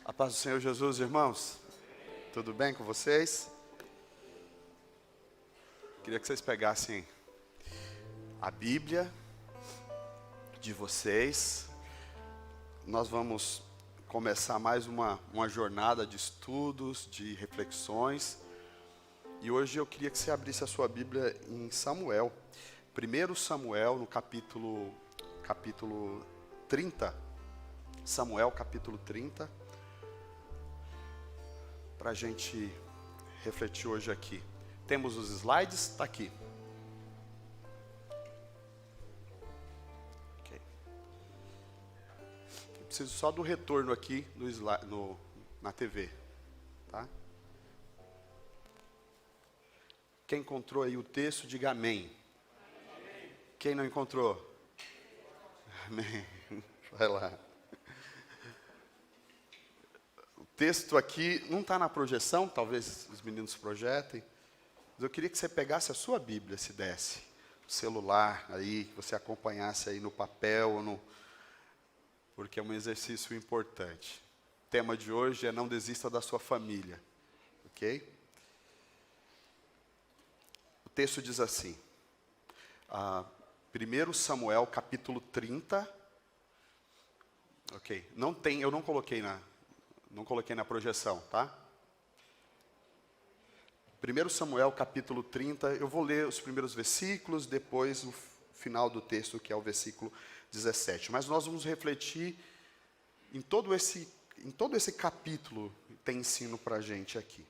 A paz do Senhor Jesus, irmãos. Tudo bem com vocês? Queria que vocês pegassem a Bíblia de vocês. Nós vamos começar mais uma jornada de estudos, de reflexões. E hoje eu queria que você abrisse a sua Bíblia em Samuel. 1 Samuel, no capítulo 30. Samuel, capítulo 30. Para a gente refletir hoje aqui. Temos os slides? Está aqui. Okay. Eu preciso só do retorno aqui na TV. Tá? Quem encontrou aí o texto, diga amém. Amém. Quem não encontrou? Amém. Vai lá. O texto aqui não está na projeção, talvez os meninos projetem, mas eu queria que você pegasse a sua Bíblia, se desse, o celular aí, que você acompanhasse aí no papel, porque é um exercício importante. O tema de hoje é não desista da sua família, ok? O texto diz assim, 1 Samuel capítulo 30, ok, eu não coloquei na projeção, tá? 1 Samuel capítulo 30, eu vou ler os primeiros versículos, depois o final do texto, que é o versículo 17. Mas nós vamos refletir em todo esse capítulo, tem ensino para a gente aqui.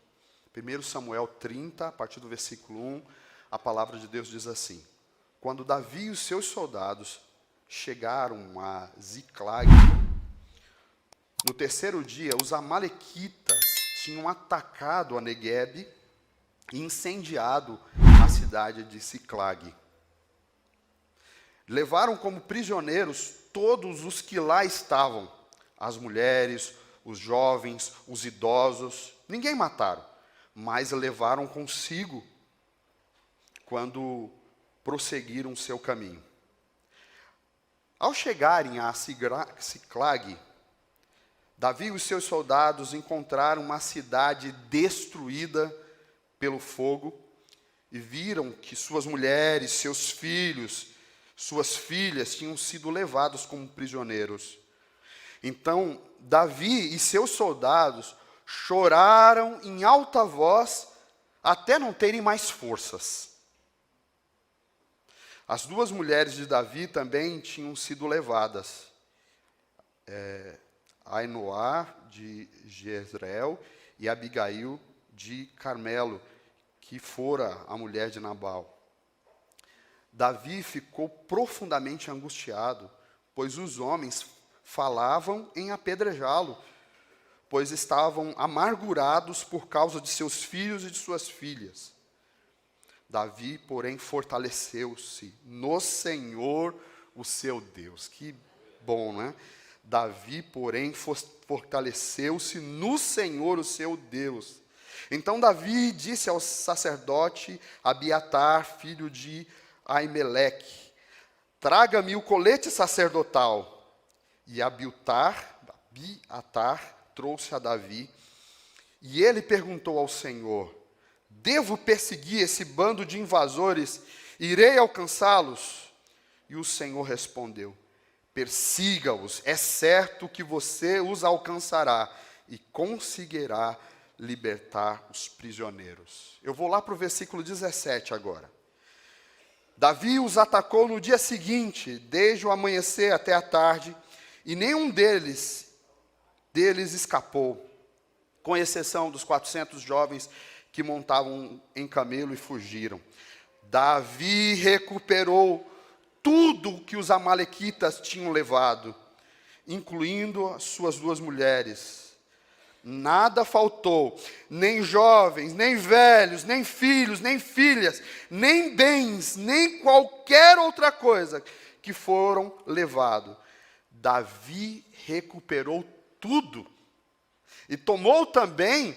1 Samuel 30, a partir do versículo 1, a palavra de Deus diz assim: Quando Davi e os seus soldados chegaram a Ziclag, no terceiro dia, os amalequitas tinham atacado a Neguebe e incendiado a cidade de Ziclag. Levaram como prisioneiros todos os que lá estavam, as mulheres, os jovens, os idosos. Ninguém mataram, mas levaram consigo quando prosseguiram seu caminho. Ao chegarem a Ziclag, Davi e os seus soldados encontraram uma cidade destruída pelo fogo e viram que suas mulheres, seus filhos, suas filhas tinham sido levados como prisioneiros. Então, Davi e seus soldados choraram em alta voz até não terem mais forças. As duas mulheres de Davi também tinham sido levadas. Ainoá de Jezreel e Abigail de Carmelo, que fora a mulher de Nabal. Davi ficou profundamente angustiado, pois os homens falavam em apedrejá-lo, pois estavam amargurados por causa de seus filhos e de suas filhas. Davi, porém, fortaleceu-se no Senhor, o seu Deus. Que bom, né? Davi, porém, fortaleceu-se no Senhor, o seu Deus. Então Davi disse ao sacerdote Abiatar, filho de Aimeleque: Traga-me o colete sacerdotal. E Abiatar trouxe a Davi. E ele perguntou ao Senhor: Devo perseguir esse bando de invasores? Irei alcançá-los? E o Senhor respondeu: Persiga-os, é certo que você os alcançará e conseguirá libertar os prisioneiros. Eu vou lá para o versículo 17 agora. Davi os atacou no dia seguinte, desde o amanhecer até a tarde, e nenhum deles escapou, com exceção dos 400 jovens que montavam em camelo e fugiram. Davi recuperou tudo que os amalequitas tinham levado, incluindo as suas duas mulheres. Nada faltou, nem jovens, nem velhos, nem filhos, nem filhas, nem bens, nem qualquer outra coisa que foram levados. Davi recuperou tudo e tomou também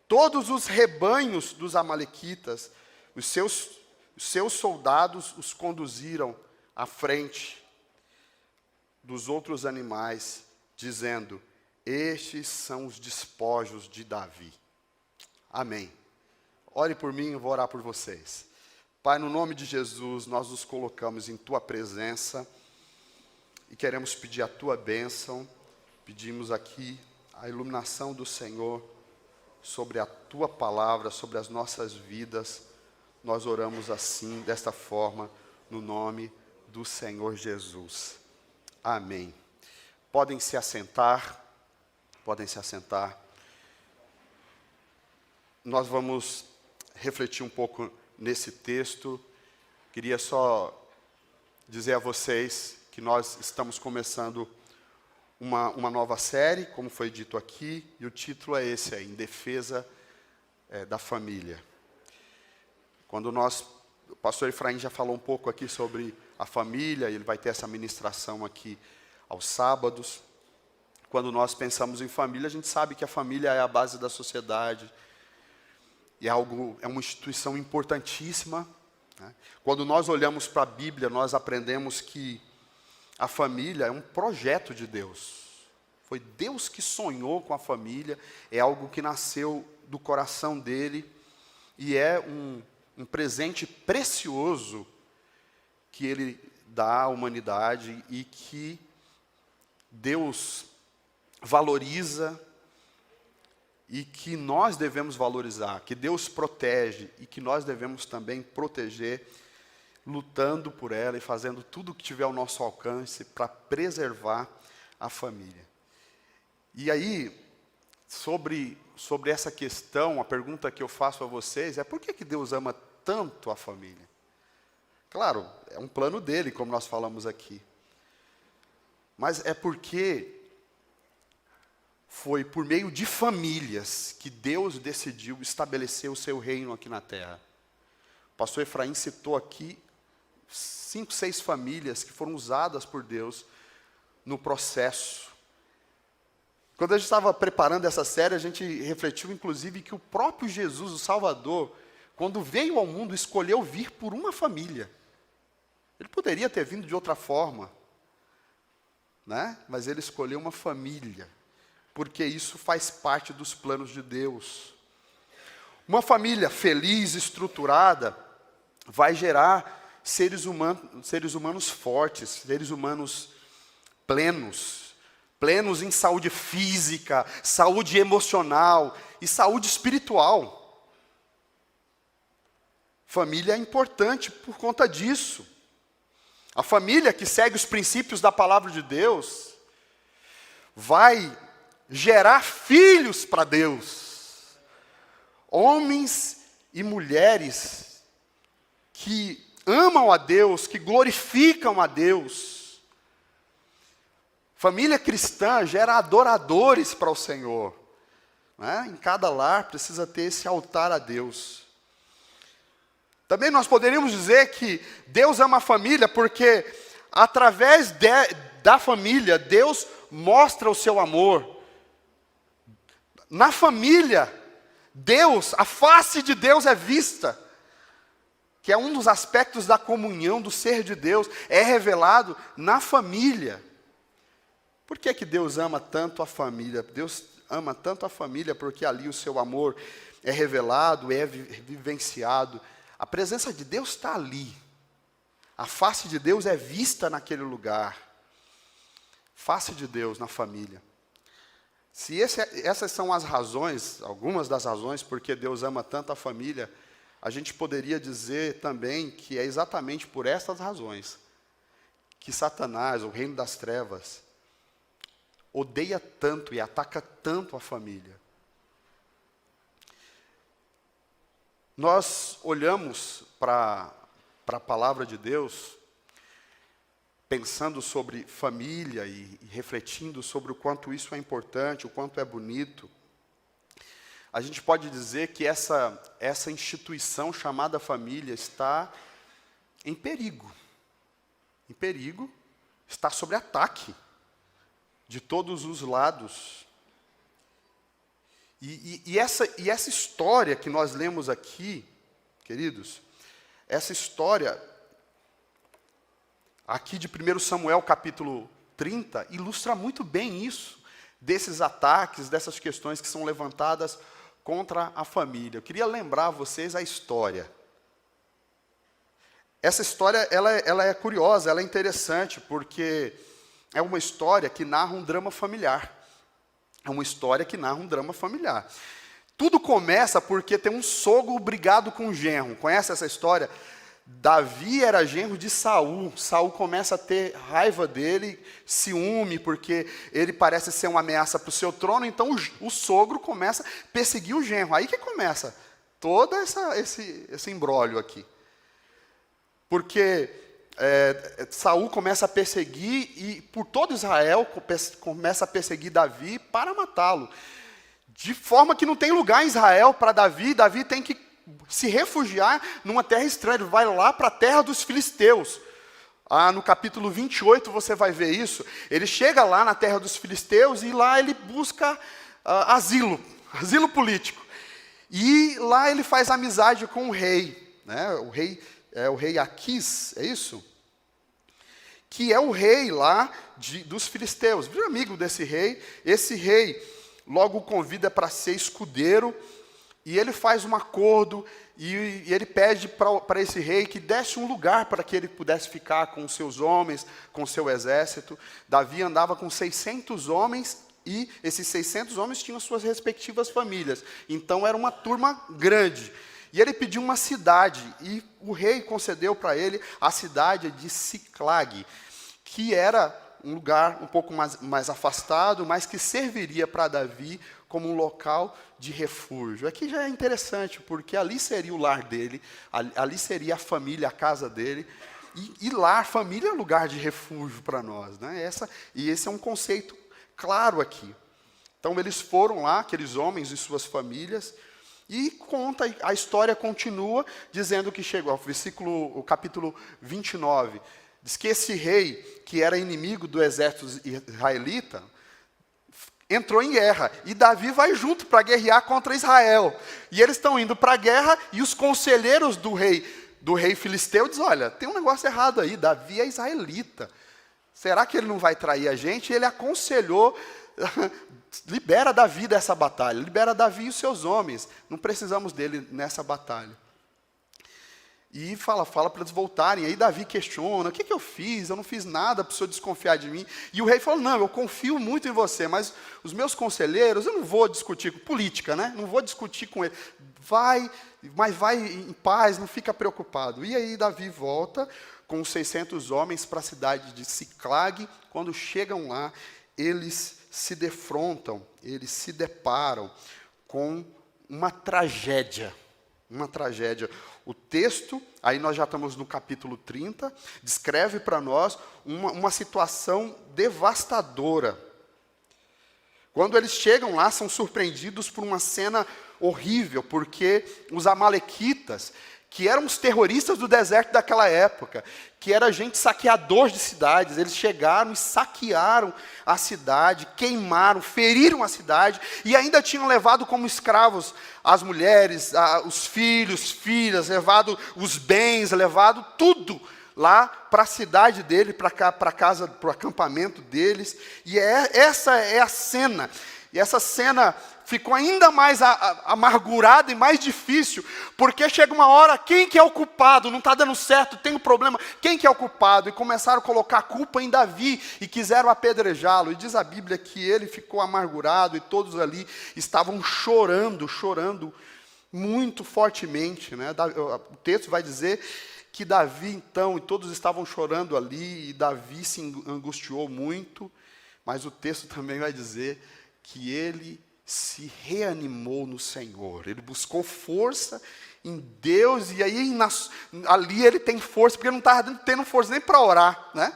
todos os rebanhos dos amalequitas. Os seus soldados os conduziram à frente dos outros animais, dizendo: Estes são os despojos de Davi. Amém. Ore por mim, eu vou orar por vocês. Pai, no nome de Jesus, nós nos colocamos em Tua presença e queremos pedir a Tua bênção. Pedimos aqui a iluminação do Senhor sobre a Tua palavra, sobre as nossas vidas. Nós oramos assim, desta forma, no nome do Senhor Jesus. Amém. Podem se assentar. Podem se assentar. Nós vamos refletir um pouco nesse texto. Queria só dizer a vocês que nós estamos começando uma nova série, como foi dito aqui, e o título é esse aí, Em Defesa da Família. Quando o pastor Efraim já falou um pouco aqui sobre a família, ele vai ter essa ministração aqui aos sábados. Quando nós pensamos em família, a gente sabe que a família é a base da sociedade, e é uma instituição importantíssima, né? Quando nós olhamos para a Bíblia, nós aprendemos que a família é um projeto de Deus. Foi Deus que sonhou com a família, é algo que nasceu do coração dele, e é um presente precioso que ele dá à humanidade e que Deus valoriza e que nós devemos valorizar, que Deus protege e que nós devemos também proteger, lutando por ela e fazendo tudo o que tiver ao nosso alcance para preservar a família. E aí, sobre essa questão, a pergunta que eu faço a vocês é: por que Deus ama tanto a família? Claro, é um plano dele, como nós falamos aqui. Mas é porque foi por meio de famílias que Deus decidiu estabelecer o seu reino aqui na terra. O pastor Efraim citou aqui 5, 6 famílias que foram usadas por Deus no processo. Quando a gente estava preparando essa série, a gente refletiu, inclusive, que o próprio Jesus, o Salvador, quando veio ao mundo, escolheu vir por uma família. Ele poderia ter vindo de outra forma, né? Mas ele escolheu uma família, porque isso faz parte dos planos de Deus. Uma família feliz, estruturada, vai gerar seres humanos fortes, seres humanos plenos em saúde física, saúde emocional e saúde espiritual. Família é importante por conta disso. A família que segue os princípios da palavra de Deus vai gerar filhos para Deus. Homens e mulheres que amam a Deus, que glorificam a Deus. Família cristã gera adoradores para o Senhor, né? Em cada lar precisa ter esse altar a Deus. Também nós poderíamos dizer que Deus ama a família porque, através da família, Deus mostra o seu amor. Na família, a face de Deus é vista, que é um dos aspectos da comunhão, do ser de Deus, é revelado na família. Por que Deus ama tanto a família? Deus ama tanto a família porque ali o seu amor é revelado, é vivenciado. A presença de Deus está ali. A face de Deus é vista naquele lugar. Face de Deus na família. Se essas são as razões, algumas das razões porque Deus ama tanto a família, a gente poderia dizer também que é exatamente por essas razões que Satanás, o reino das trevas, odeia tanto e ataca tanto a família. Nós olhamos para a palavra de Deus, pensando sobre família e refletindo sobre o quanto isso é importante, o quanto é bonito. A gente pode dizer que essa instituição chamada família está em perigo. Em perigo, está sob ataque de todos os lados. E essa história que nós lemos aqui, queridos, essa história aqui de 1 Samuel capítulo 30, ilustra muito bem isso. desses ataques, dessas questões que são levantadas contra a família. Eu queria lembrar a vocês a história. Essa história ela é curiosa, ela é interessante, porque é uma história que narra um drama familiar. É uma história que narra um drama familiar. Tudo começa porque tem um sogro brigado com um genro. Conhece essa história? Davi era genro de Saul. Saul começa a ter raiva dele, ciúme, porque ele parece ser uma ameaça para o seu trono. Então o sogro começa a perseguir o genro. Aí que começa todo esse imbróglio aqui. Porque Saul começa a perseguir, e por todo Israel começa a perseguir Davi para matá-lo. De forma que não tem lugar em Israel para Davi. Davi tem que se refugiar numa terra estranha. Ele vai lá para a terra dos filisteus. No capítulo 28 você vai ver isso. Ele chega lá na terra dos filisteus e lá ele busca asilo político. E lá ele faz amizade com o rei. Né? O rei Aquis, é isso? Que é o rei lá dos filisteus. Vira amigo desse rei. Esse rei logo o convida para ser escudeiro, e ele faz um acordo, e ele pede para esse rei que desse um lugar para que ele pudesse ficar com os seus homens, com o seu exército. Davi andava com 600 homens, e esses 600 homens tinham suas respectivas famílias. Então era uma turma grande. E ele pediu uma cidade, e o rei concedeu para ele a cidade de Siclag, que era um lugar um pouco mais afastado, mas que serviria para Davi como um local de refúgio. Aqui já é interessante, porque ali seria o lar dele, ali seria a família, a casa dele, e lar, família, é lugar de refúgio para nós. Né? Esse é um conceito claro aqui. Então eles foram lá, aqueles homens e suas famílias, e a história continua dizendo que chegou ao capítulo 29, diz que esse rei, que era inimigo do exército israelita, entrou em guerra. E Davi vai junto para guerrear contra Israel. E eles estão indo para a guerra, e os conselheiros do rei filisteu dizem, olha, tem um negócio errado aí, Davi é israelita. Será que ele não vai trair a gente? E ele aconselhou, libera Davi dessa batalha, libera Davi e os seus homens. Não precisamos dele nessa batalha. E fala para eles voltarem. Aí Davi questiona, o que eu fiz? Eu não fiz nada para o senhor desconfiar de mim. E o rei falou, não, eu confio muito em você, mas os meus conselheiros, eu não vou discutir com política, né? Não vou discutir com ele. Mas vai em paz, não fica preocupado. E aí Davi volta com os 600 homens para a cidade de Siclag. Quando chegam lá, eles se defrontam, eles se deparam com uma tragédia. Uma tragédia. O texto, aí nós já estamos no capítulo 30, descreve para nós uma situação devastadora. Quando eles chegam lá, são surpreendidos por uma cena horrível, porque os amalequitas, que eram os terroristas do deserto daquela época, que era gente saqueador de cidades, eles chegaram e saquearam a cidade, queimaram, feriram a cidade, e ainda tinham levado como escravos as mulheres, os filhos, filhas, levado os bens, levado tudo lá para a cidade dele, para a casa, para o acampamento deles. E essa é a cena. E essa cena ficou ainda mais amargurada e mais difícil, porque chega uma hora, quem que é o culpado? Não está dando certo, tem um problema, quem que é o culpado? E começaram a colocar a culpa em Davi, e quiseram apedrejá-lo. E diz a Bíblia que ele ficou amargurado, e todos ali estavam chorando muito fortemente. Né? O texto vai dizer que Davi, então, e todos estavam chorando ali, e Davi se angustiou muito, mas o texto também vai dizer que ele se reanimou no Senhor. Ele buscou força em Deus, e aí ali ele tem força, porque ele não estava tendo força nem para orar, né?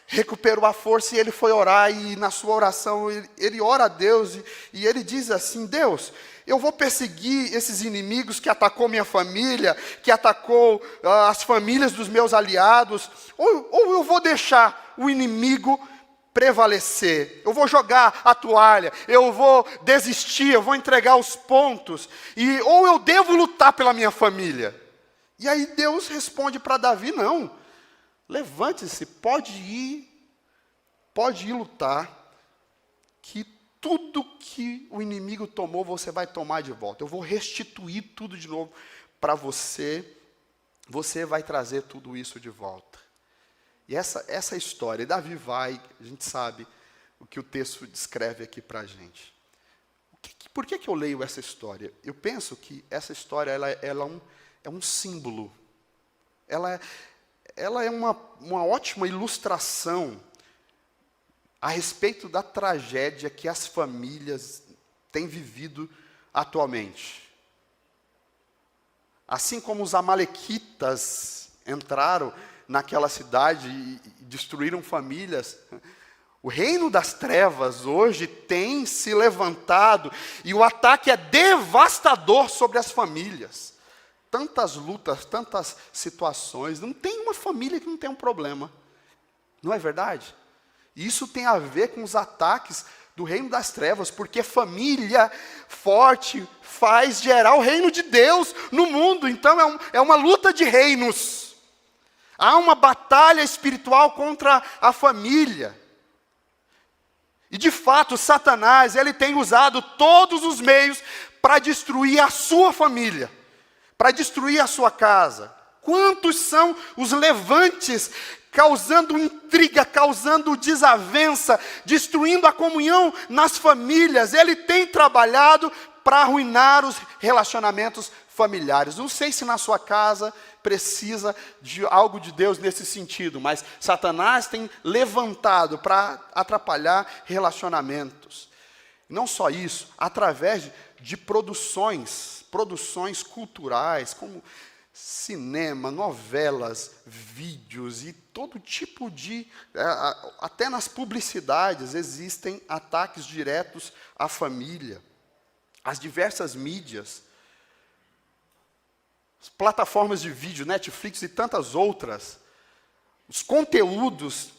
Recuperou a força e ele foi orar, e na sua oração ele ora a Deus, e ele diz assim, Deus, eu vou perseguir esses inimigos que atacou minha família, que atacou as famílias dos meus aliados, ou eu vou deixar o inimigo prevalecer, eu vou jogar a toalha, eu vou desistir, eu vou entregar os pontos, ou eu devo lutar pela minha família. E aí Deus responde para Davi, não, levante-se, pode ir lutar, que tudo que o inimigo tomou, você vai tomar de volta. Eu vou restituir tudo de novo para você. Você vai trazer tudo isso de volta. E essa história, Davi vai, a gente sabe o que o texto descreve aqui para a gente. Por que eu leio essa história? Eu penso que essa história ela é um símbolo. Ela é uma ótima ilustração a respeito da tragédia que as famílias têm vivido atualmente. Assim como os amalequitas entraram naquela cidade e destruíram famílias, o reino das trevas hoje tem se levantado e o ataque é devastador sobre as famílias. Tantas lutas, tantas situações, não tem uma família que não tenha um problema. Não é verdade? E isso tem a ver com os ataques do reino das trevas, porque família forte faz gerar o reino de Deus no mundo. Então é uma luta de reinos. Há uma batalha espiritual contra a família. E de fato, Satanás, ele tem usado todos os meios para destruir a sua família, para destruir a sua casa. Quantos são os levantes causando intriga, causando desavença, destruindo a comunhão nas famílias? Ele tem trabalhado para arruinar os relacionamentos familiares. Não sei se na sua casa precisa de algo de Deus nesse sentido, mas Satanás tem levantado para atrapalhar relacionamentos. Não só isso, através de produções culturais, como cinema, novelas, vídeos e todo tipo de... até nas publicidades existem ataques diretos à família. As diversas mídias, as plataformas de vídeo, Netflix e tantas outras, os conteúdos,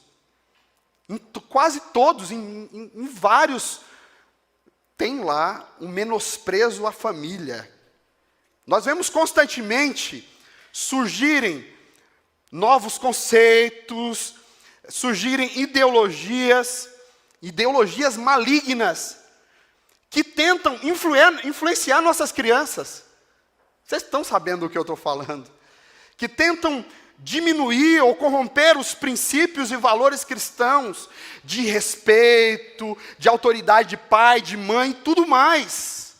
quase todos, em vários, tem lá um menosprezo à família. Nós vemos constantemente surgirem novos conceitos, surgirem ideologias malignas, que tentam influenciar nossas crianças. Vocês estão sabendo do que eu estou falando? Que tentam diminuir ou corromper os princípios e valores cristãos, de respeito, de autoridade de pai, de mãe, tudo mais.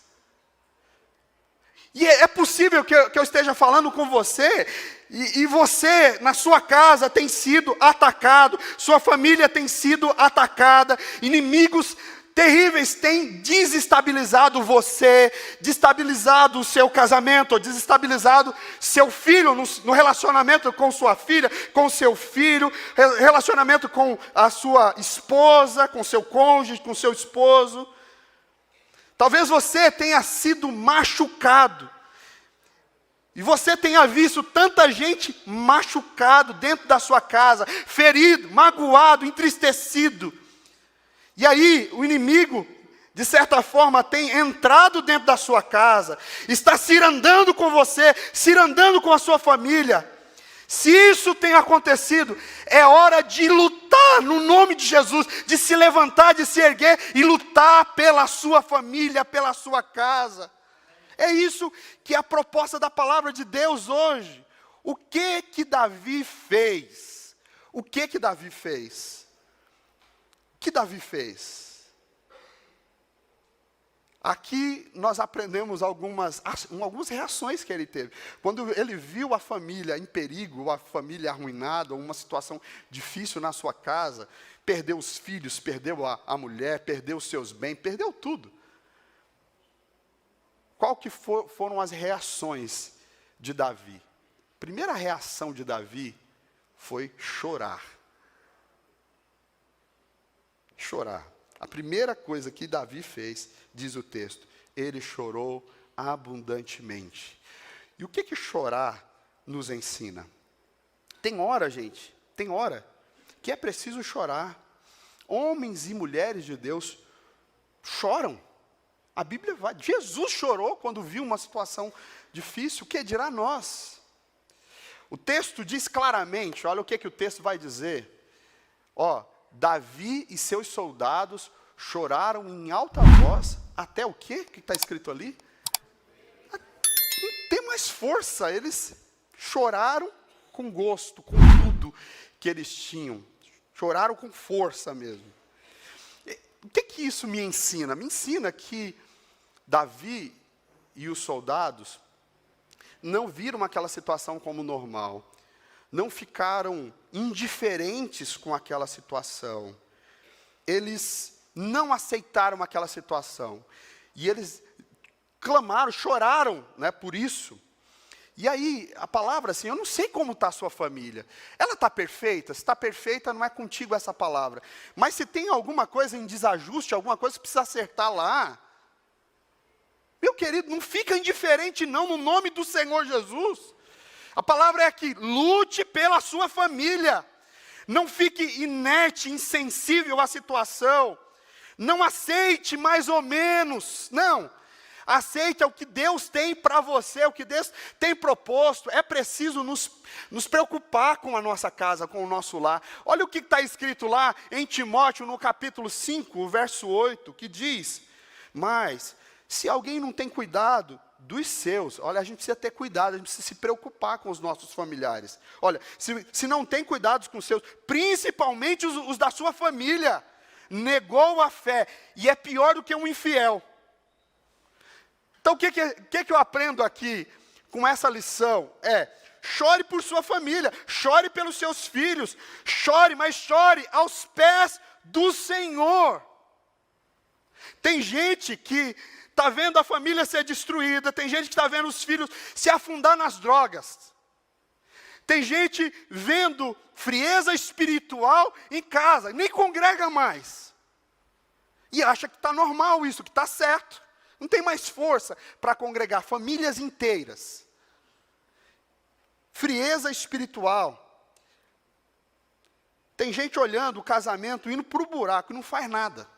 E é possível que eu esteja falando com você, e você, na sua casa, tem sido atacado, sua família tem sido atacada, inimigos terríveis têm desestabilizado você, desestabilizado o seu casamento, desestabilizado seu filho no relacionamento com sua filha, com seu filho, relacionamento com a sua esposa, com seu cônjuge, com seu esposo. Talvez você tenha sido machucado. E você tenha visto tanta gente machucado dentro da sua casa, ferido, magoado, entristecido. E aí, o inimigo, de certa forma, tem entrado dentro da sua casa, está cirandando com você, cirandando com a sua família. Se isso tem acontecido, é hora de lutar no nome de Jesus, de se levantar, de se erguer e lutar pela sua família, pela sua casa. É isso que é a proposta da palavra de Deus hoje. O que Davi fez? O que Davi fez? O que Davi fez? Aqui nós aprendemos algumas reações que ele teve. Quando ele viu a família em perigo, a família arruinada, uma situação difícil na sua casa, perdeu os filhos, perdeu a mulher, perdeu os seus bens, perdeu tudo. Qual que foram as reações de Davi? A primeira reação de Davi foi chorar. Chorar. A primeira coisa que Davi fez, diz o texto, ele chorou abundantemente. E o que chorar nos ensina? Tem hora, gente, tem hora que é preciso chorar. Homens e mulheres de Deus choram. A Bíblia vai. Jesus chorou quando viu uma situação difícil. O que dirá nós? O texto diz claramente, olha o que o texto vai dizer. Davi e seus soldados choraram em alta voz, até o quê? O que está escrito ali? Não tem mais força, eles choraram com gosto, com tudo que eles tinham. Choraram com força mesmo. O que isso me ensina? Me ensina que Davi e os soldados não viram aquela situação como normal. Não ficaram indiferentes com aquela situação. Eles não aceitaram aquela situação. E eles clamaram, choraram, né, por isso. E aí, a palavra assim, eu não sei como está a sua família. Ela está perfeita? Se está perfeita, não é contigo essa palavra. Mas se tem alguma coisa em desajuste, alguma coisa que precisa acertar lá, meu querido, não fica indiferente não, no nome do Senhor Jesus. A palavra é aqui, lute pela sua família. Não fique inerte, insensível à situação. Não aceite mais ou menos, não. Aceita o que Deus tem para você, o que Deus tem proposto. É preciso nos preocupar com a nossa casa, com o nosso lar. Olha o que está escrito lá em Timóteo, no capítulo 5, o verso 8, que diz: mas, se alguém não tem cuidado dos seus, olha, a gente precisa ter cuidado, a gente precisa se preocupar com os nossos familiares. Olha, se não tem cuidados com os seus, principalmente os da sua família, negou a fé, e é pior do que um infiel. Então, o que eu aprendo aqui com essa lição? Chore por sua família, chore pelos seus filhos, chore, mas chore aos pés do Senhor. Tem gente que está vendo a família ser destruída, tem gente que está vendo os filhos se afundar nas drogas. Tem gente vendo frieza espiritual em casa, nem congrega mais. E acha que está normal isso, que está certo. Não tem mais força para congregar famílias inteiras. Frieza espiritual. Tem gente olhando o casamento, indo para o buraco, e não faz nada.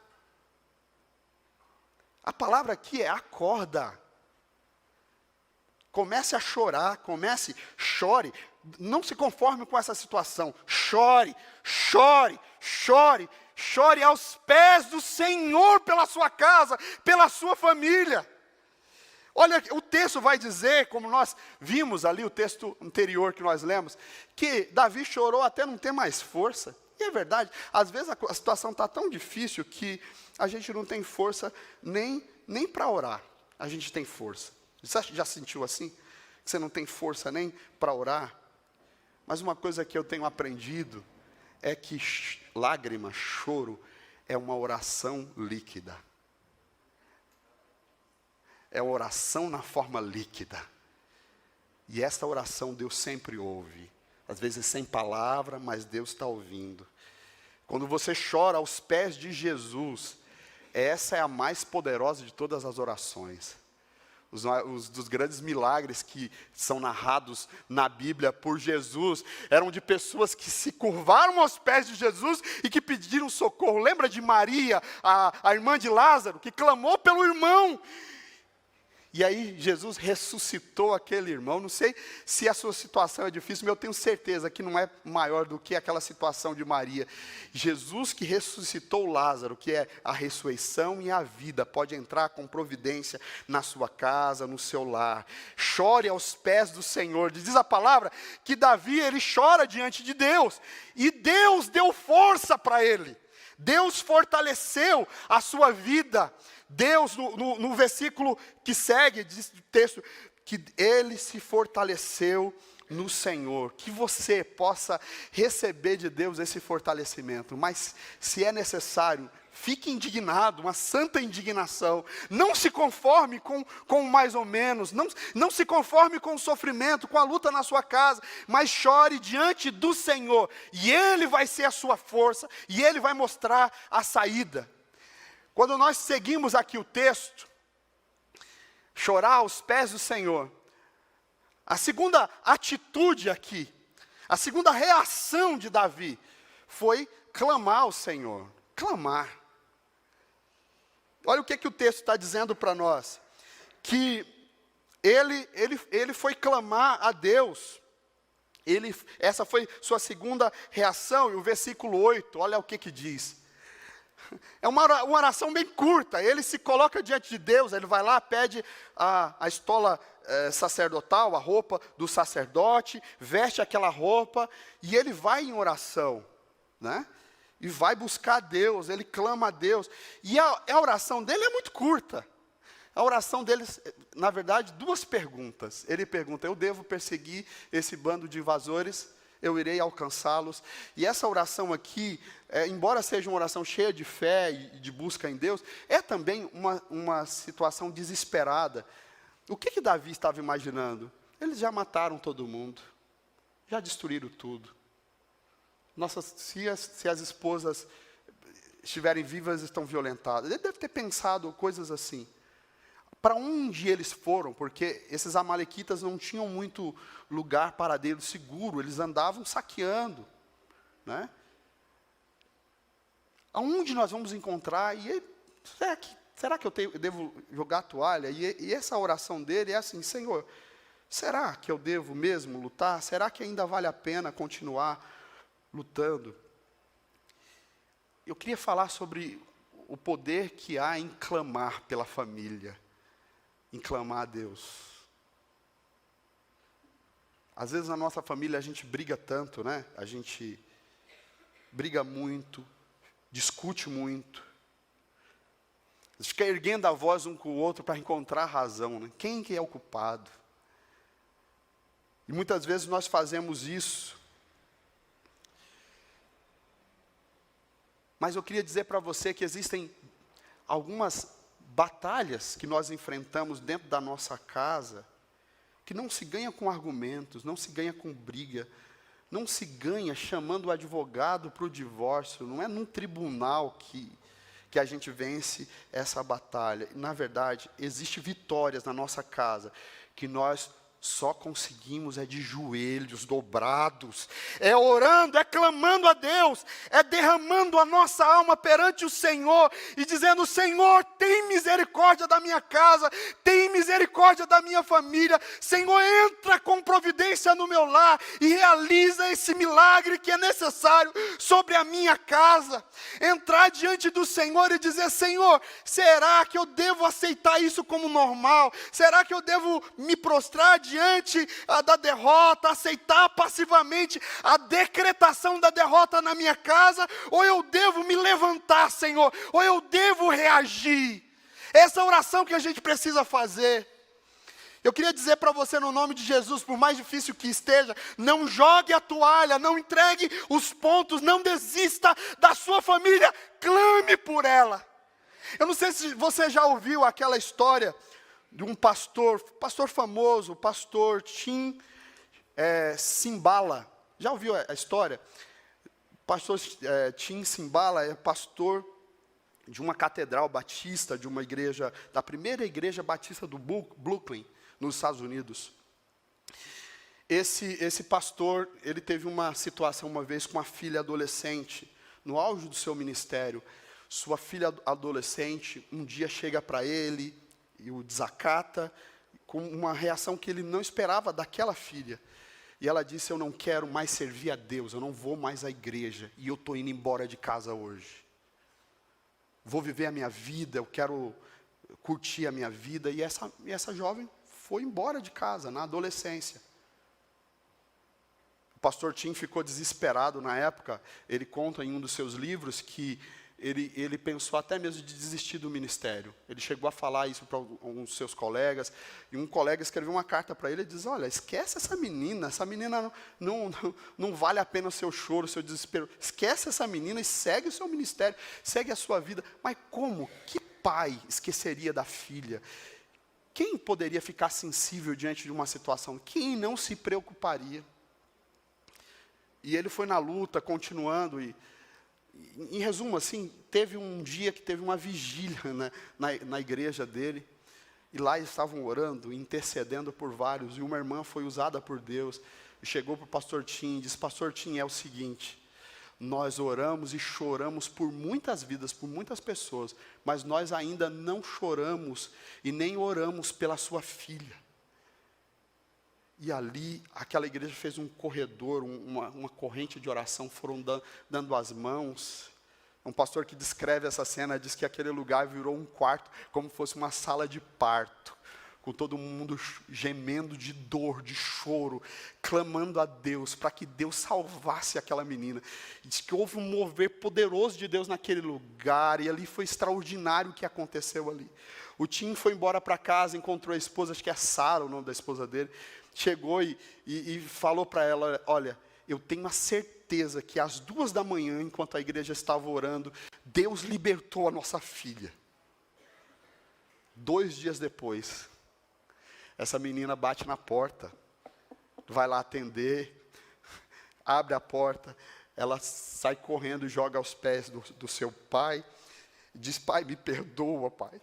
A palavra aqui é acorda. Comece a chorar, chore. Não se conforme com essa situação. Chore, chore, chore. Chore aos pés do Senhor pela sua casa, pela sua família. Olha, o texto vai dizer, como nós vimos ali, o texto anterior que nós lemos, que Davi chorou até não ter mais força. E é verdade, às vezes a situação está tão difícil que a gente não tem força nem para orar. A gente tem força. Você já sentiu assim? Que você não tem força nem para orar? Mas uma coisa que eu tenho aprendido é que lágrima, choro, é uma oração líquida. É oração na forma líquida. E essa oração Deus sempre ouve. Às vezes sem palavra, mas Deus está ouvindo. Quando você chora aos pés de Jesus, essa é a mais poderosa de todas as orações. Dos grandes milagres que são narrados na Bíblia por Jesus, eram de pessoas que se curvaram aos pés de Jesus e que pediram socorro. Lembra de Maria, a irmã de Lázaro, que clamou pelo irmão? E aí Jesus ressuscitou aquele irmão. Não sei se a sua situação é difícil, mas eu tenho certeza que não é maior do que aquela situação de Maria. Jesus que ressuscitou Lázaro, que é a ressurreição e a vida, pode entrar com providência na sua casa, no seu lar. Chore aos pés do Senhor. Diz a palavra que Davi, ele chora diante de Deus. E Deus deu força para ele. Deus fortaleceu a sua vida. Deus, no versículo que segue, diz o texto, que ele se fortaleceu no Senhor. Que você possa receber de Deus esse fortalecimento. Mas, se é necessário, fique indignado, uma santa indignação. Não se conforme com mais ou menos. Não se conforme com o sofrimento, com a luta na sua casa. Mas chore diante do Senhor. E Ele vai ser a sua força. E Ele vai mostrar a saída. Quando nós seguimos aqui o texto, chorar aos pés do Senhor, a segunda atitude aqui, a segunda reação de Davi, foi clamar ao Senhor. Clamar. Olha o que o texto está dizendo para nós. Que ele foi clamar a Deus. Essa foi sua segunda reação. E o versículo 8, olha o que diz. É uma oração bem curta. Ele se coloca diante de Deus, ele vai lá, pede a estola sacerdotal, a roupa do sacerdote, veste aquela roupa, e ele vai em oração, né? E vai buscar Deus, ele clama a Deus. E a oração dele é muito curta. A oração dele, na verdade, duas perguntas. Ele pergunta: eu devo perseguir esse bando de invasores? Eu irei alcançá-los? E essa oração aqui, embora seja uma oração cheia de fé e de busca em Deus, é também uma situação desesperada. O que Davi estava imaginando? Eles já mataram todo mundo, já destruíram tudo. Nossa, se as esposas estiverem vivas, estão violentadas. Ele deve ter pensado coisas assim. Para onde eles foram? Porque esses amalequitas não tinham muito lugar paradeiro seguro, eles andavam saqueando, né? Aonde nós vamos encontrar? E será que eu devo jogar a toalha? E essa oração dele é assim: Senhor, será que eu devo mesmo lutar? Será que ainda vale a pena continuar lutando? Eu queria falar sobre o poder que há em clamar pela família, em clamar a Deus. Às vezes na nossa família a gente briga tanto, né? A gente briga muito, discute muito. A gente fica erguendo a voz um com o outro para encontrar a razão, né? Quem que é o culpado? E muitas vezes nós fazemos isso. Mas eu queria dizer para você que existem algumas batalhas que nós enfrentamos dentro da nossa casa, que não se ganha com argumentos, não se ganha com briga, não se ganha chamando o advogado para o divórcio, não é num tribunal que a gente vence essa batalha. Na verdade, existem vitórias na nossa casa, que nós só conseguimos de joelhos dobrados, orando, clamando a Deus, derramando a nossa alma perante o Senhor, e dizendo: Senhor, tem misericórdia da minha casa, tem misericórdia da minha família, Senhor, entra com providência no meu lar, e realiza esse milagre que é necessário sobre a minha casa. Entrar diante do Senhor e dizer: Senhor, será que eu devo aceitar isso como normal? Será que eu devo me prostrar diante da derrota, aceitar passivamente a decretação da derrota na minha casa, ou eu devo me levantar, Senhor, ou eu devo reagir? Essa oração que a gente precisa fazer. Eu queria dizer para você, no nome de Jesus, por mais difícil que esteja, não jogue a toalha, não entregue os pontos, não desista da sua família, clame por ela. Eu não sei se você já ouviu aquela história de um pastor famoso, o pastor Tim Cymbala. Já ouviu a história? O pastor Tim Cymbala é pastor de uma catedral batista, de uma igreja, da primeira igreja batista do Brooklyn, nos Estados Unidos. Esse pastor, ele teve uma situação uma vez com uma filha adolescente, no auge do seu ministério. Sua filha adolescente, um dia chega para ele e o desacata, com uma reação que ele não esperava daquela filha. E ela disse: eu não quero mais servir a Deus, eu não vou mais à igreja, e eu estou indo embora de casa hoje. Vou viver a minha vida, eu quero curtir a minha vida. E essa jovem foi embora de casa, na adolescência. O pastor Tim ficou desesperado na época. Ele conta em um dos seus livros que ele pensou até mesmo de desistir do ministério. Ele chegou a falar isso para um dos seus colegas, e um colega escreveu uma carta para ele e diz: olha, esquece essa menina não vale a pena o seu choro, o seu desespero. Esquece essa menina e segue o seu ministério, segue a sua vida. Mas como? Que pai esqueceria da filha? Quem poderia ficar sensível diante de uma situação? Quem não se preocuparia? E ele foi na luta, continuando, e em resumo, assim, teve um dia que teve uma vigília, né, na igreja dele, e lá eles estavam orando, intercedendo por vários, e uma irmã foi usada por Deus, e chegou para o pastor Tim e disse: pastor Tim, é o seguinte, nós oramos e choramos por muitas vidas, por muitas pessoas, mas nós ainda não choramos e nem oramos pela sua filha. E ali, aquela igreja fez um corredor, uma corrente de oração, foram dando as mãos. Um pastor que descreve essa cena diz que aquele lugar virou um quarto, como fosse uma sala de parto, com todo mundo gemendo de dor, de choro, clamando a Deus, para que Deus salvasse aquela menina. E diz que houve um mover poderoso de Deus naquele lugar, e ali foi extraordinário o que aconteceu ali. O Tim foi embora para casa, encontrou a esposa, acho que é Sara o nome da esposa dele, chegou e falou para ela, olha, eu tenho a certeza que às 2h, enquanto a igreja estava orando, Deus libertou a nossa filha. 2 dias depois, essa menina bate na porta, vai lá atender, abre a porta, ela sai correndo e joga aos pés do seu pai, diz, pai, me perdoa, pai,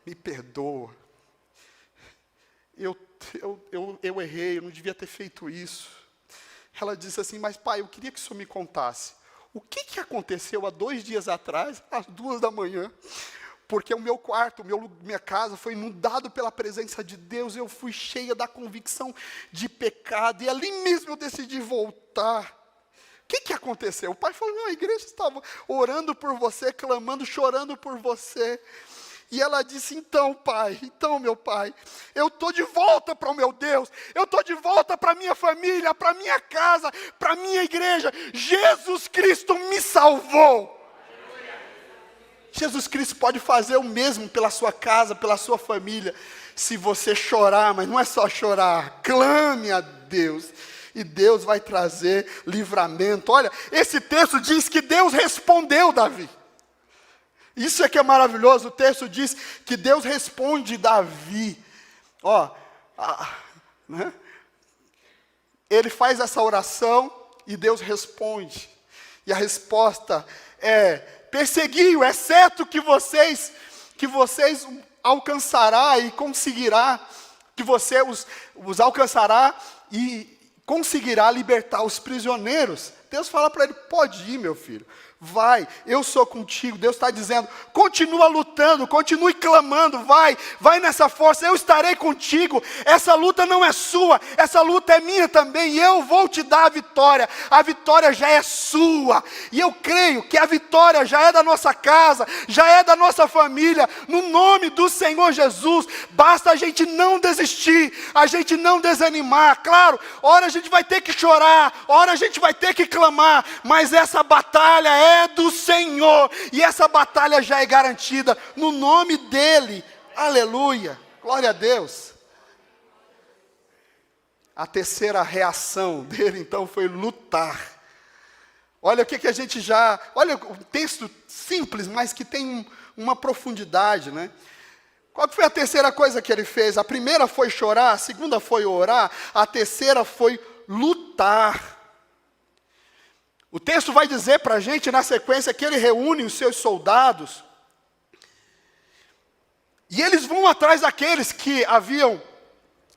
me perdoa. Eu errei, eu não devia ter feito isso. Ela disse assim, mas pai, eu queria que o senhor me contasse, o que aconteceu há 2 dias atrás, às 2h? Porque o meu quarto, minha casa foi inundado pela presença de Deus, eu fui cheia da convicção de pecado, e ali mesmo eu decidi voltar. O que aconteceu? O pai falou, não, a igreja estava orando por você, clamando, chorando por você. E ela disse, então meu pai, eu estou de volta para o meu Deus, eu estou de volta para a minha família, para a minha casa, para a minha igreja. Jesus Cristo me salvou. Jesus Cristo pode fazer o mesmo pela sua casa, pela sua família, se você chorar, mas não é só chorar, clame a Deus, e Deus vai trazer livramento. Olha, esse texto diz que Deus respondeu Davi. Isso é que é maravilhoso, o texto diz que Deus responde Davi. Né? Ele faz essa oração e Deus responde. E a resposta é, persegui-o, é certo que vocês alcançará e conseguirá, que você os alcançará e conseguirá libertar os prisioneiros. Deus fala para ele, pode ir, meu filho. Vai, eu sou contigo. Deus está dizendo, continua lutando, continue clamando, vai nessa força, eu estarei contigo. Essa luta não é sua, essa luta é minha também, e eu vou te dar a vitória já é sua, e eu creio que a vitória já é da nossa casa, já é da nossa família, no nome do Senhor Jesus. Basta a gente não desistir, a gente não desanimar. Claro, hora a gente vai ter que chorar, hora a gente vai ter que clamar, mas essa batalha é do Senhor, e essa batalha já é garantida, no nome dEle, aleluia, glória a Deus. A terceira reação dele, então, foi lutar. Olha o que a gente olha um texto simples, mas que tem uma profundidade, né? Qual foi a terceira coisa que ele fez? A primeira foi chorar, a segunda foi orar, a terceira foi lutar. O texto vai dizer para a gente, na sequência, que ele reúne os seus soldados, e eles vão atrás daqueles que haviam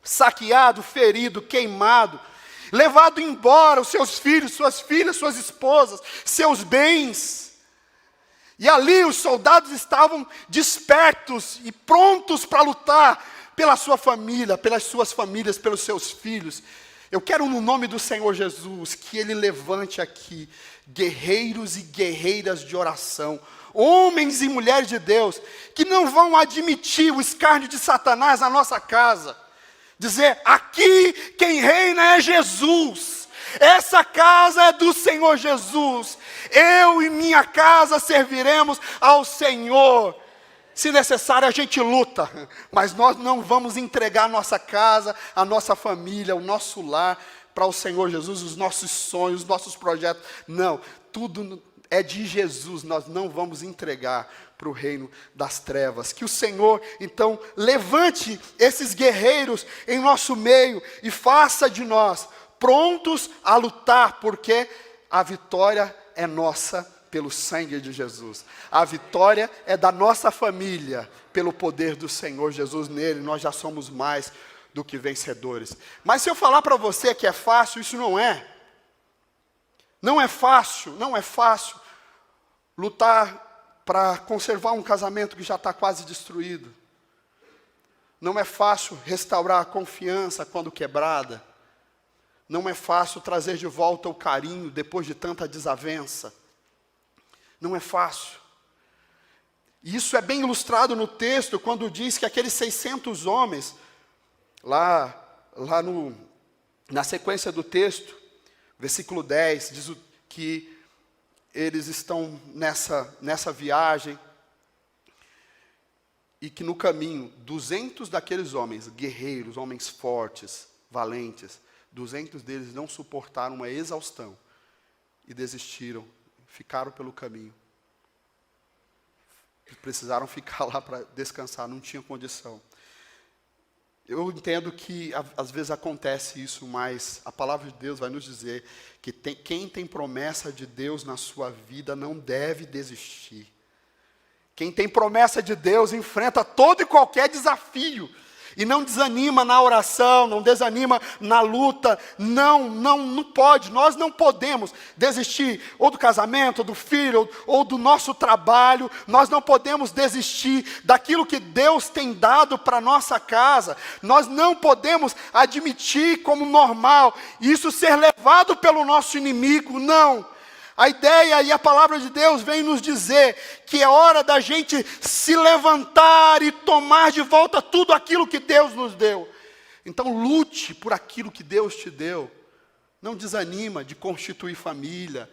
saqueado, ferido, queimado, levado embora os seus filhos, suas filhas, suas esposas, seus bens. E ali os soldados estavam despertos e prontos para lutar pela sua família, pelas suas famílias, pelos seus filhos. Eu quero, no nome do Senhor Jesus, que Ele levante aqui guerreiros e guerreiras de oração, homens e mulheres de Deus, que não vão admitir o escárnio de Satanás na nossa casa. Dizer, aqui quem reina é Jesus, essa casa é do Senhor Jesus, eu e minha casa serviremos ao Senhor. Se necessário, a gente luta, mas nós não vamos entregar a nossa casa, a nossa família, o nosso lar para o Senhor Jesus, os nossos sonhos, os nossos projetos. Não, tudo é de Jesus, nós não vamos entregar para o reino das trevas. Que o Senhor, então, levante esses guerreiros em nosso meio e faça de nós prontos a lutar, porque a vitória é nossa pelo sangue de Jesus. A vitória é da nossa família, pelo poder do Senhor Jesus. Nele nós já somos mais do que vencedores. Mas se eu falar para você que é fácil, isso não é. Não é fácil lutar para conservar um casamento que já está quase destruído. Não é fácil restaurar a confiança quando quebrada. Não é fácil trazer de volta o carinho depois de tanta desavença. Não é fácil. E isso é bem ilustrado no texto, quando diz que aqueles 600 homens, na sequência do texto, versículo 10, diz que eles estão nessa viagem, e que no caminho, 200 daqueles homens, guerreiros, homens fortes, valentes, 200 deles não suportaram uma exaustão e desistiram, ficaram pelo caminho. Precisaram ficar lá para descansar, não tinham condição. Eu entendo que às vezes acontece isso, mas a palavra de Deus vai nos dizer que quem tem promessa de Deus na sua vida não deve desistir. Quem tem promessa de Deus enfrenta todo e qualquer desafio. E não desanima na oração, não desanima na luta. Não pode, nós não podemos desistir ou do casamento, ou do filho, ou do nosso trabalho. Nós não podemos desistir daquilo que Deus tem dado para a nossa casa. Nós não podemos admitir como normal isso ser levado pelo nosso inimigo, não. A ideia e a palavra de Deus vem nos dizer que é hora da gente se levantar e tomar de volta tudo aquilo que Deus nos deu. Então lute por aquilo que Deus te deu. Não desanima de constituir família.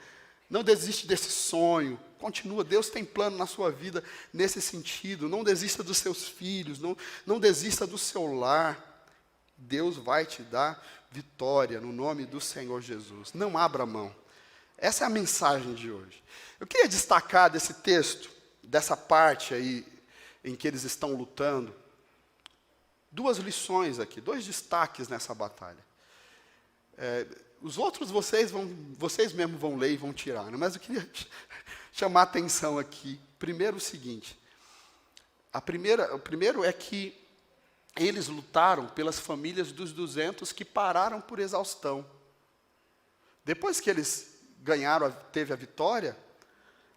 Não desiste desse sonho. Continua, Deus tem plano na sua vida nesse sentido. Não desista dos seus filhos, não desista do seu lar. Deus vai te dar vitória no nome do Senhor Jesus. Não abra mão. Essa é a mensagem de hoje. Eu queria destacar desse texto, dessa parte aí em que eles estão lutando, duas lições aqui, dois destaques nessa batalha. Os outros vocês mesmos vão ler e vão tirar, né? Mas eu queria chamar a atenção aqui. Primeiro o seguinte, o primeiro é que eles lutaram pelas famílias dos 200 que pararam por exaustão. Depois que eles teve a vitória,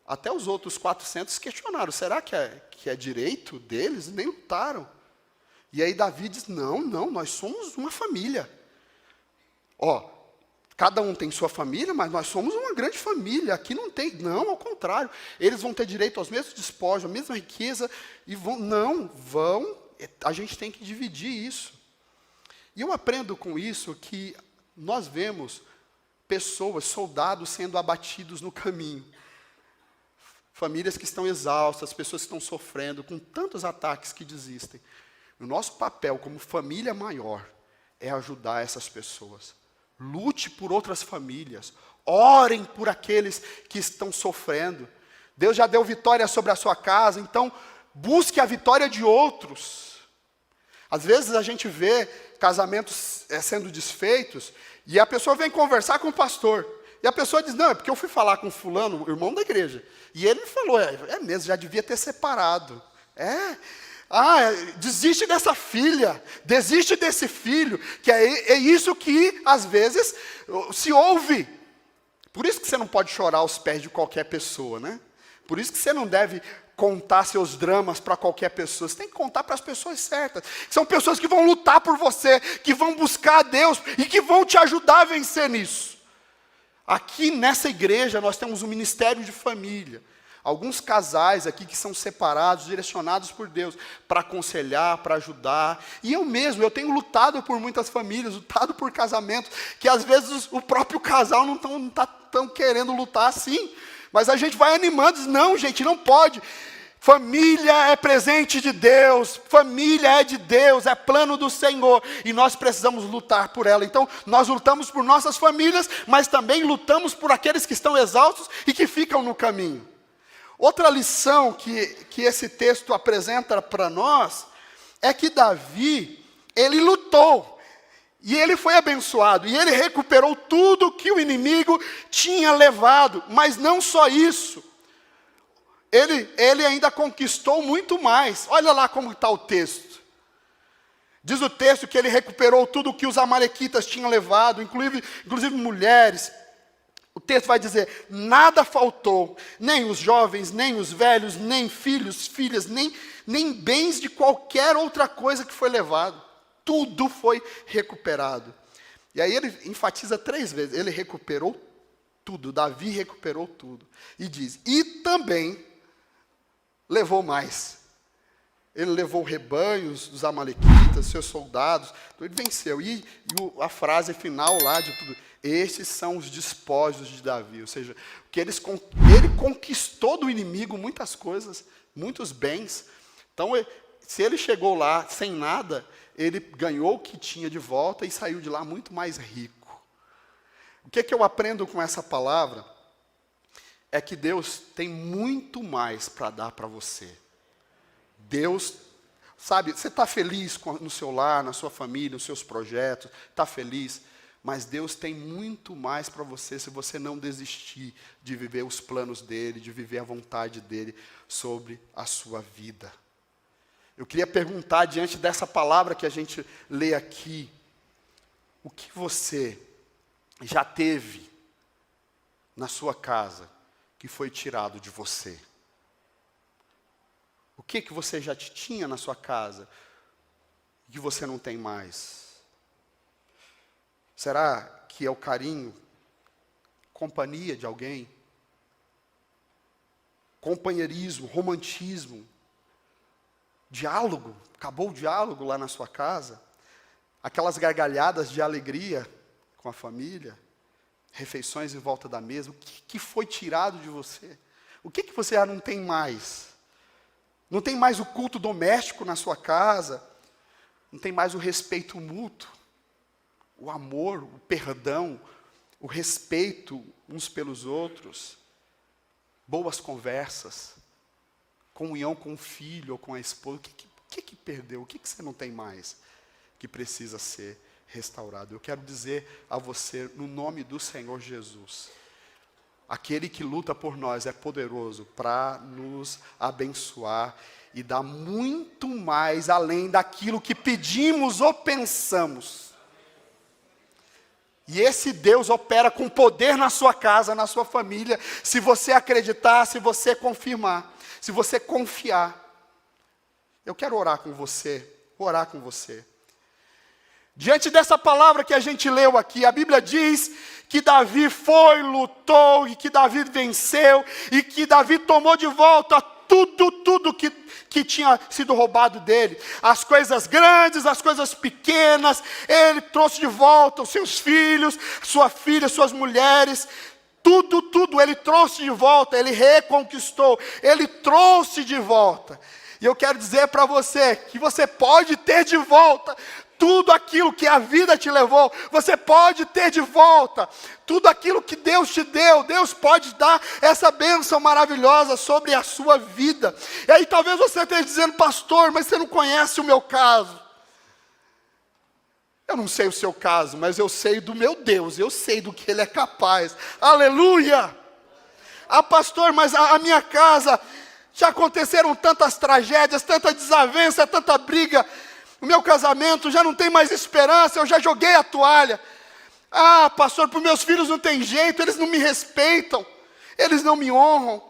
até os outros 400 questionaram, será que é direito deles? Nem lutaram. E aí Davi diz, não, nós somos uma família. Cada um tem sua família, mas nós somos uma grande família, aqui não tem, não, ao contrário, eles vão ter direito aos mesmos despojos, à mesma riqueza, e a gente tem que dividir isso. E eu aprendo com isso que nós vemos pessoas, soldados sendo abatidos no caminho. Famílias que estão exaustas, pessoas que estão sofrendo com tantos ataques que desistem. O nosso papel como família maior é ajudar essas pessoas. Lute por outras famílias. Orem por aqueles que estão sofrendo. Deus já deu vitória sobre a sua casa, então busque a vitória de outros. Às vezes a gente vê casamentos sendo desfeitos, e a pessoa vem conversar com o pastor. E a pessoa diz, não, é porque eu fui falar com fulano, o irmão da igreja. E ele me falou, é mesmo, já devia ter separado. Desiste dessa filha, desiste desse filho, que é isso que, às vezes, se ouve. Por isso que você não pode chorar aos pés de qualquer pessoa, né? Por isso que você não deve contar seus dramas para qualquer pessoa. Você tem que contar para as pessoas certas. São pessoas que vão lutar por você, que vão buscar a Deus e que vão te ajudar a vencer nisso. Aqui nessa igreja nós temos um ministério de família. Alguns casais aqui que são separados, direcionados por Deus para aconselhar, para ajudar. E eu tenho lutado por muitas famílias, lutado por casamentos, que às vezes o próprio casal não está tão querendo lutar assim. Mas a gente vai animando, diz, não, gente, não pode. Família é presente de Deus, família é de Deus, é plano do Senhor, e nós precisamos lutar por ela. Então, nós lutamos por nossas famílias, mas também lutamos por aqueles que estão exaustos e que ficam no caminho. Outra lição que esse texto apresenta para nós, é que Davi, ele lutou, e ele foi abençoado, e ele recuperou tudo que o inimigo tinha levado, mas não só isso. Ele ainda conquistou muito mais. Olha lá como está o texto. Diz o texto que ele recuperou tudo que os amalequitas tinham levado, inclusive mulheres. O texto vai dizer, nada faltou, nem os jovens, nem os velhos, nem filhos, filhas, nem bens de qualquer outra coisa que foi levado. Tudo foi recuperado. E aí ele enfatiza 3 vezes, ele recuperou tudo. Davi recuperou tudo. E diz, e também levou mais. Ele levou rebanhos dos amalequitas, seus soldados. Então ele venceu. E a frase final lá de tudo, estes são os despojos de Davi. Ou seja, que ele conquistou do inimigo muitas coisas, muitos bens. Então, se ele chegou lá sem nada, ele ganhou o que tinha de volta e saiu de lá muito mais rico. O que eu aprendo com essa palavra? É que Deus tem muito mais para dar para você. Deus, sabe, você está feliz no seu lar, na sua família, nos seus projetos, está feliz, mas Deus tem muito mais para você se você não desistir de viver os planos dEle, de viver a vontade dEle sobre a sua vida. Eu queria perguntar, diante dessa palavra que a gente lê aqui, o que você já teve na sua casa que foi tirado de você? O que você já tinha na sua casa que você não tem mais? Será que é o carinho, companhia de alguém? Companheirismo, romantismo, diálogo? Acabou o diálogo lá na sua casa? Aquelas gargalhadas de alegria com a família? Refeições em volta da mesa? O que foi tirado de você? O que você já não tem mais? Não tem mais o culto doméstico na sua casa? Não tem mais o respeito mútuo? O amor, o perdão, o respeito uns pelos outros? Boas conversas? Comunhão com o filho ou com a esposa? O que perdeu? O que você não tem mais que precisa ser restaurado? Eu quero dizer a você, no nome do Senhor Jesus, aquele que luta por nós é poderoso para nos abençoar e dar muito mais além daquilo que pedimos ou pensamos. E esse Deus opera com poder na sua casa, na sua família, se você acreditar, se você confirmar, se você confiar. Eu quero orar com você. Diante dessa palavra que a gente leu aqui, a Bíblia diz que Davi foi, lutou, e que Davi venceu, e que Davi tomou de volta tudo que tinha sido roubado dele. As coisas grandes, as coisas pequenas, ele trouxe de volta os seus filhos, sua filha, suas mulheres, tudo ele trouxe de volta, ele reconquistou, ele trouxe de volta. E eu quero dizer para você que você pode ter de volta tudo aquilo que a vida te levou. Você pode ter de volta tudo aquilo que Deus te deu. Deus pode dar essa bênção maravilhosa sobre a sua vida. E aí talvez você esteja dizendo, pastor, mas você não conhece o meu caso. Eu não sei o seu caso, mas eu sei do meu Deus, eu sei do que Ele é capaz. Aleluia! Ah, pastor, mas a minha casa, já aconteceram tantas tragédias, tanta desavença, tanta briga. O meu casamento já não tem mais esperança, eu já joguei a toalha. Ah, pastor, para os meus filhos não tem jeito, eles não me respeitam, eles não me honram.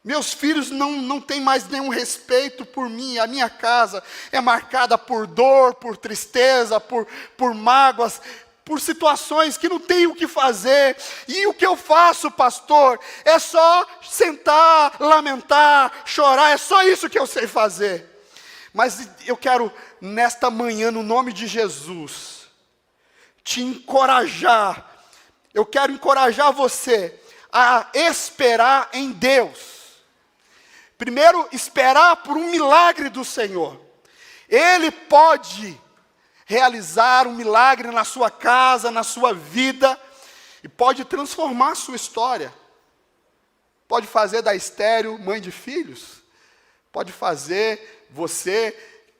Meus filhos não têm mais nenhum respeito por mim, a minha casa é marcada por dor, por tristeza, por mágoas, por situações que não tenho o que fazer. E o que eu faço, pastor, é só sentar, lamentar, chorar, é só isso que eu sei fazer. Mas eu quero, nesta manhã, no nome de Jesus, te encorajar. Eu quero encorajar você a esperar em Deus. Primeiro, esperar por um milagre do Senhor. Ele pode realizar um milagre na sua casa, na sua vida, e pode transformar a sua história. Pode fazer da estéril mãe de filhos. Pode fazer você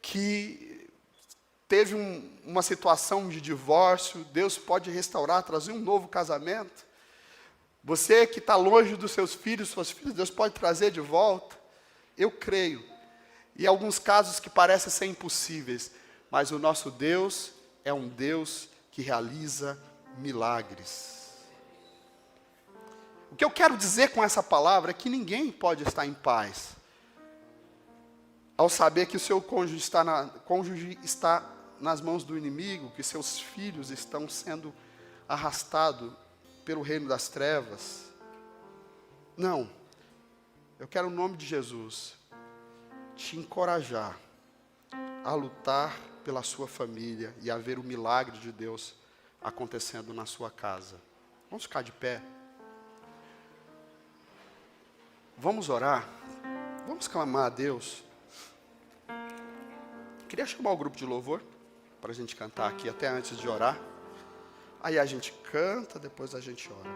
que teve uma situação de divórcio, Deus pode restaurar, trazer um novo casamento. Você que está longe dos seus filhos, suas filhas, Deus pode trazer de volta. Eu creio. E alguns casos que parecem ser impossíveis, mas o nosso Deus é um Deus que realiza milagres. O que eu quero dizer com essa palavra é que ninguém pode estar em paz ao saber que o seu cônjuge está nas mãos do inimigo, que seus filhos estão sendo arrastados pelo reino das trevas. Não. Eu quero, no nome de Jesus, te encorajar a lutar pela sua família e a ver o milagre de Deus acontecendo na sua casa. Vamos ficar de pé. Vamos orar. Vamos clamar a Deus. Queria chamar o grupo de louvor para a gente cantar aqui até antes de orar. Aí a gente canta, depois a gente ora.